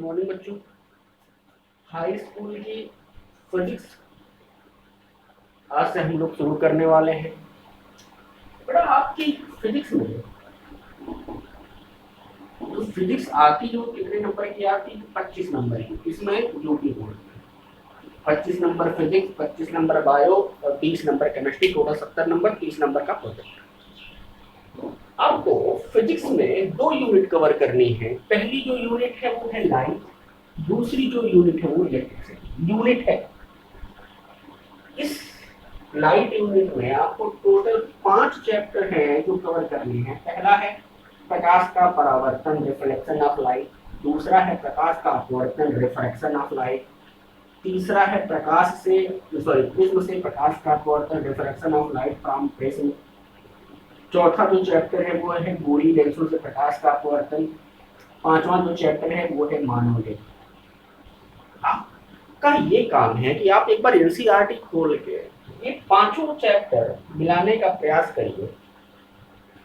Morning बच्चों। High school की physics आज से हम लोग शुरू करने वाले हैं। बेटा आपकी फिजिक्स में तो फिजिक्स आती जो कितने नंबर की आती? 25 नंबर की। इसमें जो भी हो 25 नंबर फिजिक्स, 25 नंबर बायो और 30 number chemistry, total 70 number, 30 number का प्रोजेक्ट। आपको फिजिक्स में 2 यूनिट कवर करनी है। पहली जो यूनिट है वो है लाइट, दूसरी जो यूनिट है वो इलेक्ट्रिसिटी यूनिट है। इस लाइट यूनिट में आपको टोटल 5 चैप्टर हैं जो कवर करने हैं। पहला है प्रकाश का परावर्तन, रिफ्लेक्शन ऑफ लाइट। दूसरा है प्रकाश का अपवर्तन, रिफ्रैक्शन ऑफ लाइट। तीसरा है प्रिज्म से प्रकाश का अपवर्तन, refraction of light from prism. चौथा जो चैप्टर है वो है गोली लेंसों से प्रकाश का अपवर्तन। पांचवा जो चैप्टर है वो है मानव लेंस। आपका ये काम है कि आप एक बार एनसीईआरटी खोल के ये पांचों चैप्टर मिलाने का प्रयास करिए।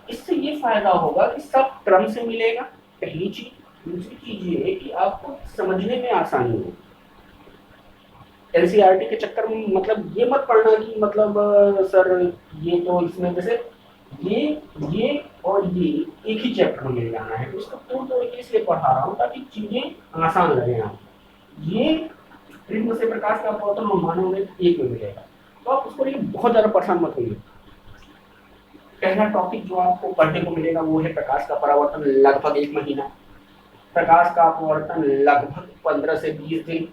इससे ये फायदा होगा कि सब क्रम से मिलेगा, पहली चीज। दूसरी चीज ये कि आपको समझने में आसानी हो। एनसीईआरटी के चक्कर में मतलब ये मत पढ़ना कि मतलब सर ये तो इसमें जैसे ये और ये एक ही चैप्टर में मिल जाना है, तो इसको तोड़ तोड़ के इसलिए पढ़ा रहा हूँ ताकि चीजें आसान लगे आपको। ये प्रिज्म से प्रकाश का अपवर्तन और मानव लेंस एक में मिलेगा, तो आप उसको लेकर बहुत ज्यादा परेशान मत होइए। पहला टॉपिक जो आपको पढ़ने को मिलेगा वो है प्रकाश का परावर्तन, लगभग 1 महीना। प्रकाश का अपवर्तन लगभग 15 से 20 दिन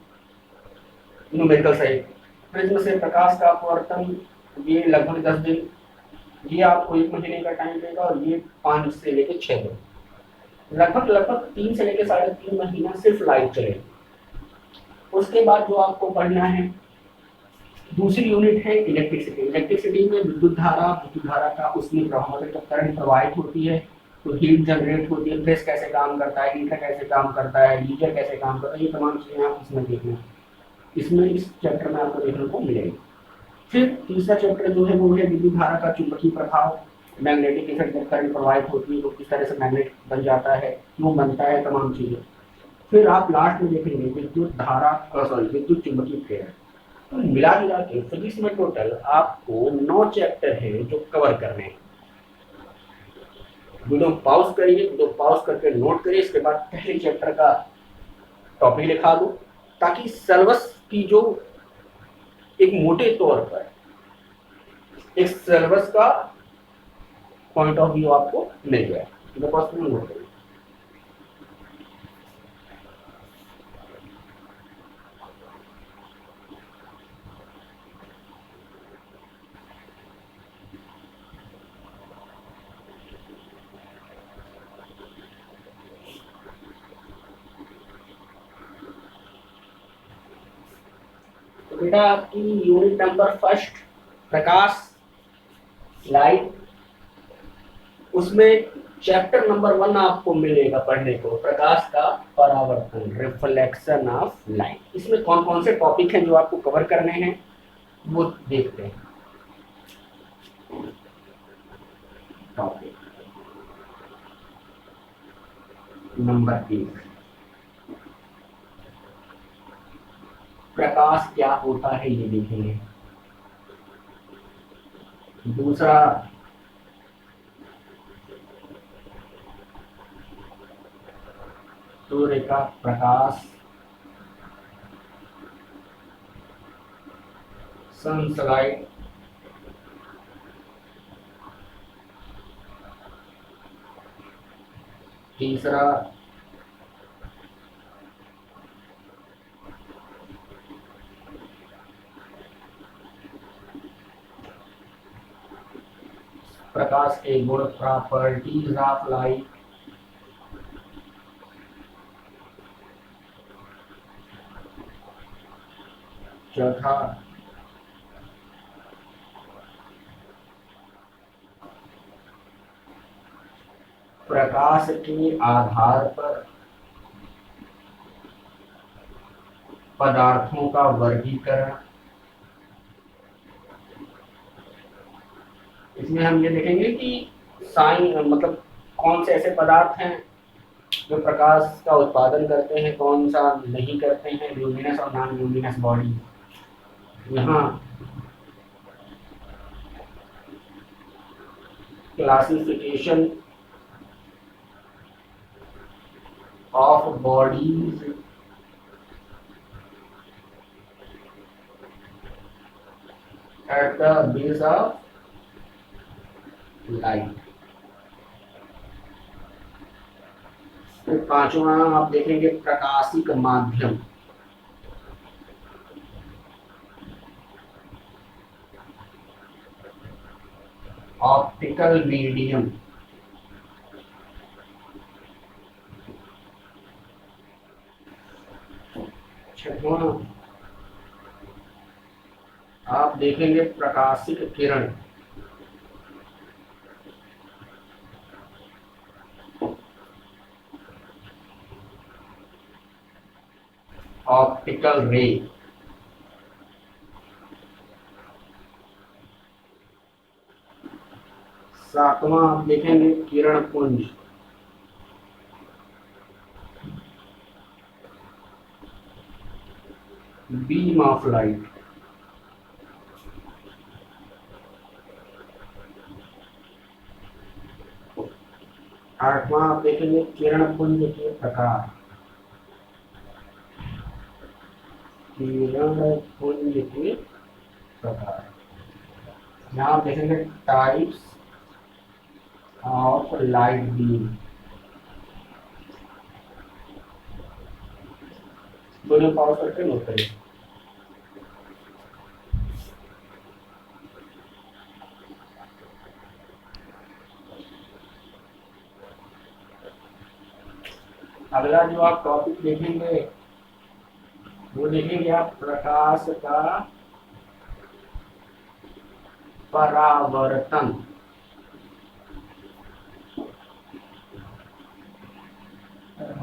न्यूमेरिकल सहित। प्रिज्म से प्रकाश का अपवर्तन ये लगभग 10 दिन। ये आपको 1 महीने का टाइम देगा और ये 5 से लेकर 6 दिन। लगभग 3 से लेकर 3.5 महीना सिर्फ लाइट चलेगी। उसके बाद जो आपको पढ़ना है दूसरी यूनिट है इलेक्ट्रिसिटी। इलेक्ट्रिसिटी में विद्युत धारा का उसमें प्रभाव, जब करंट प्रवाहित होती है तो हीट जनरेट होती है। प्रेस कैसे काम करता है, हीटर कैसे काम करता है, गीजर कैसे काम करता है, ये तमाम चीजें आप इसमें देखना। इसमें इस चैप्टर में आपको देखने को मिलेगी। फिर तीसरा चैप्टर जो है वो है विद्युत धारा का चुंबकीय प्रभाव, मैग्नेटिक इफेक्ट। जब करंट प्रवाहित होती है तो किस तरह से मैग्नेट बन जाता है, क्यों बनता है, तमाम चीजें। फिर आप लास्ट में देखेंगे विद्युत चुंबकीय प्रेरण। तो मिला जुला के फिजिक्स में टोटल आपको 9 चैप्टर हैं जो कवर करने हैं। वीडियो पॉज करिए, वीडियो पॉज करके नोट करिए। इसके बाद पहले चैप्टर का टॉपिक लिखा दो ताकि सिलेबस की जो एक मोटे तौर पर एक सिलेबस का पॉइंट ऑफ व्यू आपको मिल जाए। नोट करिए। बेटा आपकी यूनिट नंबर फर्स्ट प्रकाश लाइट, उसमें चैप्टर नंबर 1 आपको मिलेगा पढ़ने को, प्रकाश का परावर्तन, रिफ्लेक्शन ऑफ लाइट। इसमें कौन कौन से टॉपिक हैं जो आपको कवर करने हैं वो देखते हैं। टॉपिक नंबर 1 प्रकाश क्या होता है ये देखेंगे। दूसरा सूर्य का प्रकाश, सनलाइट। तीसरा प्रकाश के गुण, प्रॉपर्टीज ऑफ लाइट। चौथा प्रकाश के आधार पर पदार्थों का वर्गीकरण। इसमें हम ये देखेंगे कि साइन मतलब कौन से ऐसे पदार्थ हैं जो प्रकाश का उत्पादन करते हैं, कौन सा नहीं करते हैं, ल्यूमिनस और नॉन ल्यूमिनस बॉडी। यहाँ classification of bodies at the base of light. फिर पांचवा आप देखेंगे प्रकाशिक माध्यम। Optical medium. छठवां आप देखेंगे प्रकाशिक किरण। ऑप्टिकल रे। सातवां आप देखेंगे किरण पुंज। Beam of light. आठवां आप देखेंगे किरण पुंज के प्रकार। किरण पुंज के प्रकार। यहाँ आप देखेंगे टाइप्स ऑफ लाइट बीम। दोनों पावर करके नोट करें। अगला जो आप टॉपिक देखेंगे वो देखेंगे आप प्रकाश का परावर्तन।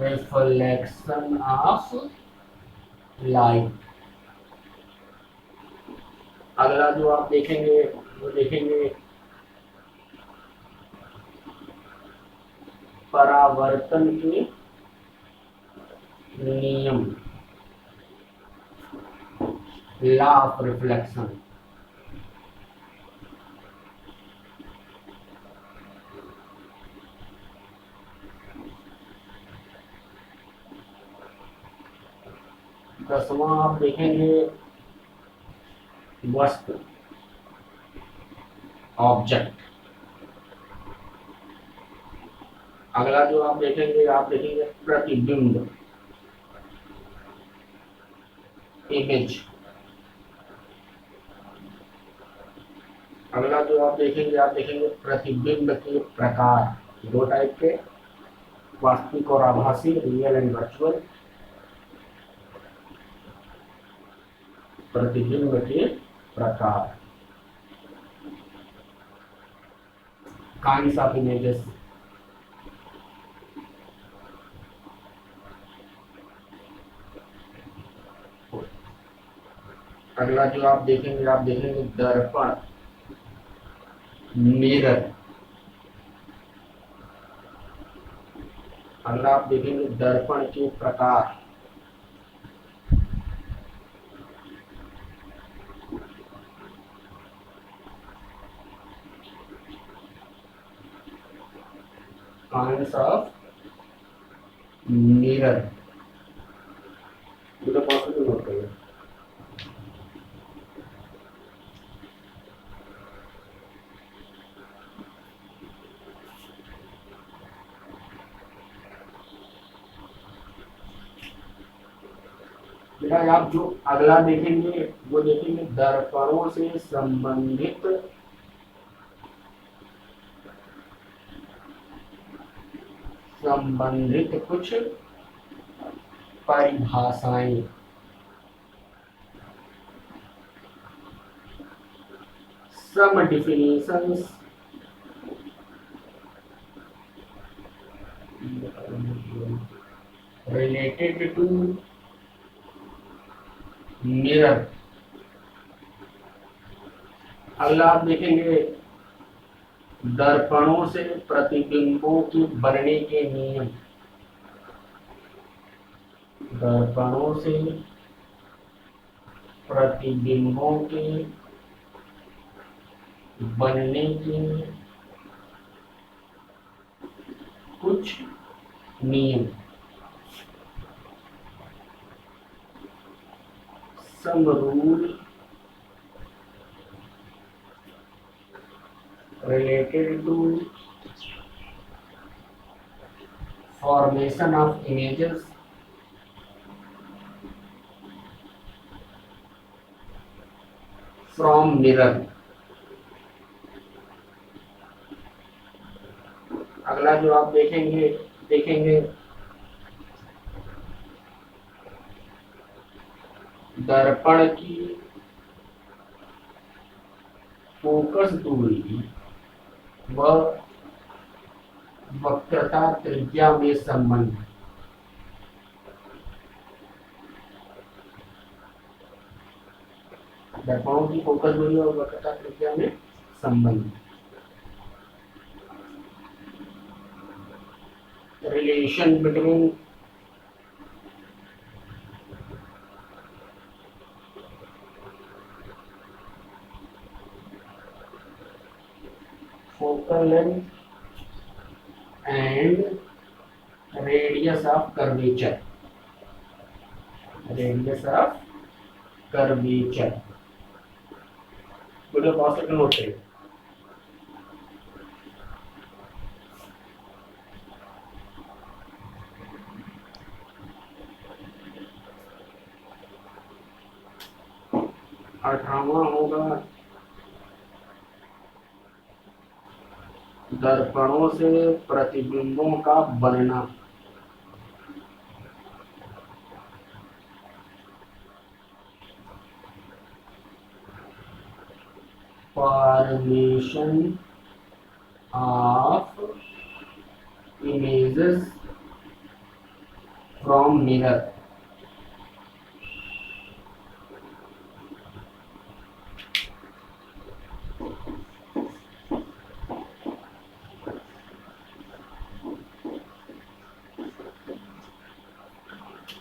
Reflection of light. अगला जो आप देखेंगे वो देखेंगे परावर्तन के नियम। Law of reflection. दसवां आप देखेंगे वस्तु, ऑब्जेक्ट। अगला जो आप देखेंगे प्रतिबिंब, इमेज। अगला जो आप देखेंगे प्रतिबिंब के प्रकार। दो टाइप के, वास्तविक और आभासी, रियल एंड वर्चुअल। प्रतिबिंब के प्रकार, काइंड्स ऑफ इमेजेस। अगला जो आप देखेंगे दर्पण, मिरर। अगला आप देखेंगे दर्पण के प्रकार। Kinds of mirror. तो पॉसिबल नोट करिए। आप जो अगला देखेंगे वो देखेंगे दर्पणों से संबंधित कुछ परिभाषाएं। सम डिफिनेशंस रिलेटेड टू मिरर। अगला आप देखेंगे दर्पणों से प्रतिबिंबों के बनने के नियम। दर्पणों से प्रतिबिंबों के बनने के कुछ नियम। Some rule related to formation of images from mirror। अगला जो आप देखेंगे दर्पण की फोकस दूरी व वक्रता त्रिज्या में संबंध। दर्पणों की फोकस दूरी और वक्रता त्रिज्या में संबंध। Relation between focal length and radius of curvature। radius of curvature। Video pause करके नोट करिए। अठारहवां होगा दर्पणों से प्रतिबिंबों का बनना। Formation of images from mirror.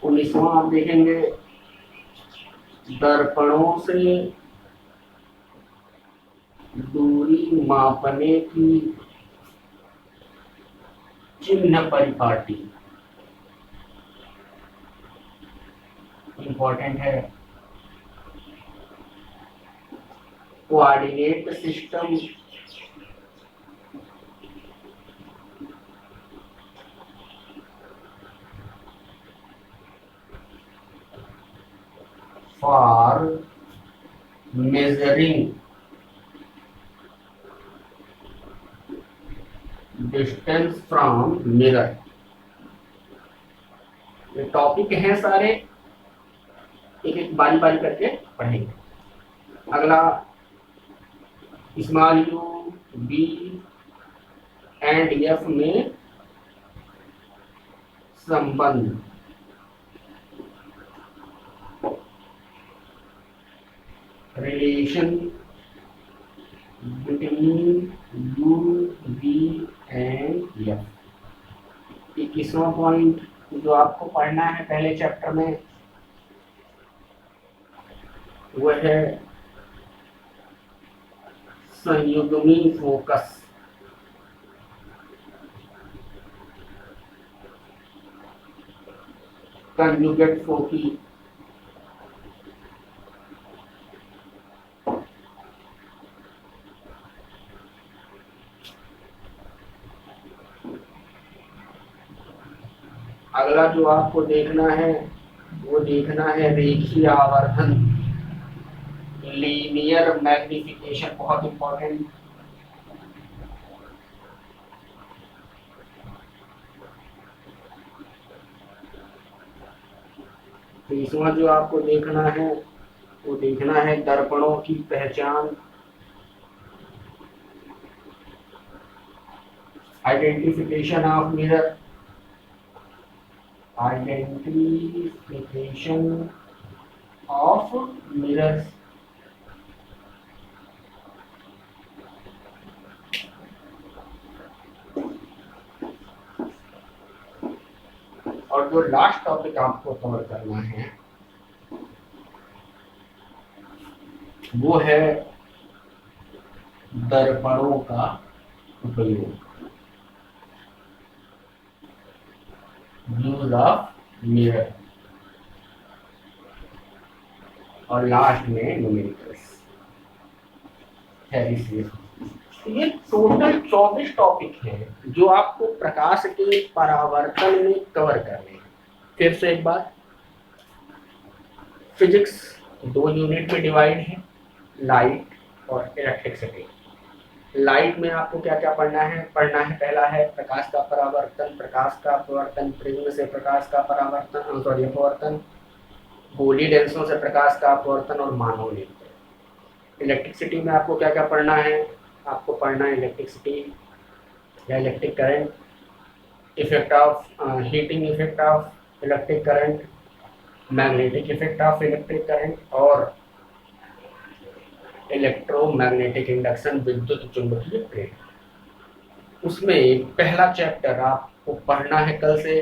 उन्नीसवां आप देखेंगे दर्पणों से दूरी मापने की चिन्ह परिपाटी। इंपॉर्टेंट है। Coordinate system for measuring distance from mirror. ये टॉपिक हैं सारे, एक एक बारी बारी करके पढ़ेंगे। अगला small u v and f में संबंध। Relation between u v and f. 21वां पॉइंट जो आपको पढ़ना है पहले चैप्टर में वह है संयुग्मी फोकस। कंजुगेट फोकी। अगला जो आपको देखना है वो देखना है रेखीय आवर्धन, लीनियर मैग्निफिकेशन, बहुत इंपॉर्टेंट। तीसरा जो आपको देखना है वो देखना है दर्पणों की पहचान, identification of mirror. Identification of mirrors. और जो लास्ट टॉपिक आपको कवर करना है वो है दर्पणों का उपयोग, यूज ऑफ मिरर, और लास्ट में न्यूमेरिकल्स है। इसलिए ये टोटल 24 टॉपिक हैं जो आपको प्रकाश के परावर्तन में कवर करने हैं। फिर से एक बार, फिजिक्स 2 यूनिट में डिवाइड है, लाइट और इलेक्ट्रिसिटी। लाइट में आपको क्या क्या पढ़ना है? पहला है प्रकाश का परावर्तन, प्रिज्म से प्रकाश का परावर्तन, अपवर्तन, गोली लेंसों से प्रकाश का अपवर्तन और मानव लेंस। इलेक्ट्रिसिटी में आपको क्या क्या पढ़ना है? आपको पढ़ना है इलेक्ट्रिसिटी या electric current, effect of heating effect of electric current, magnetic effect of electric current और इलेक्ट्रोमैग्नेटिक इंडक्शन, विद्युत चुंबकीय प्रेरण। उसमें पहला चैप्टर आपको पढ़ना है कल से,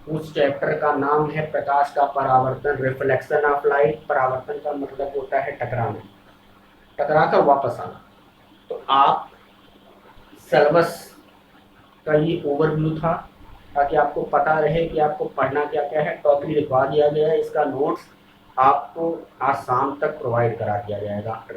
उस चैप्टर का नाम है प्रकाश का परावर्तन, रिफ्लेक्शन ऑफ लाइट। परावर्तन का मतलब होता है टकराना, टकरा कर वापस आना। तो आप सिलेबस का ये ओवरव्यू था ताकि आपको पता रहे कि आपको पढ़ना क्या क्या है। टॉपिक लिखवा दिया गया है, इसका नोट्स आपको आज शाम तक प्रोवाइड करा दिया जाएगा आफ्टर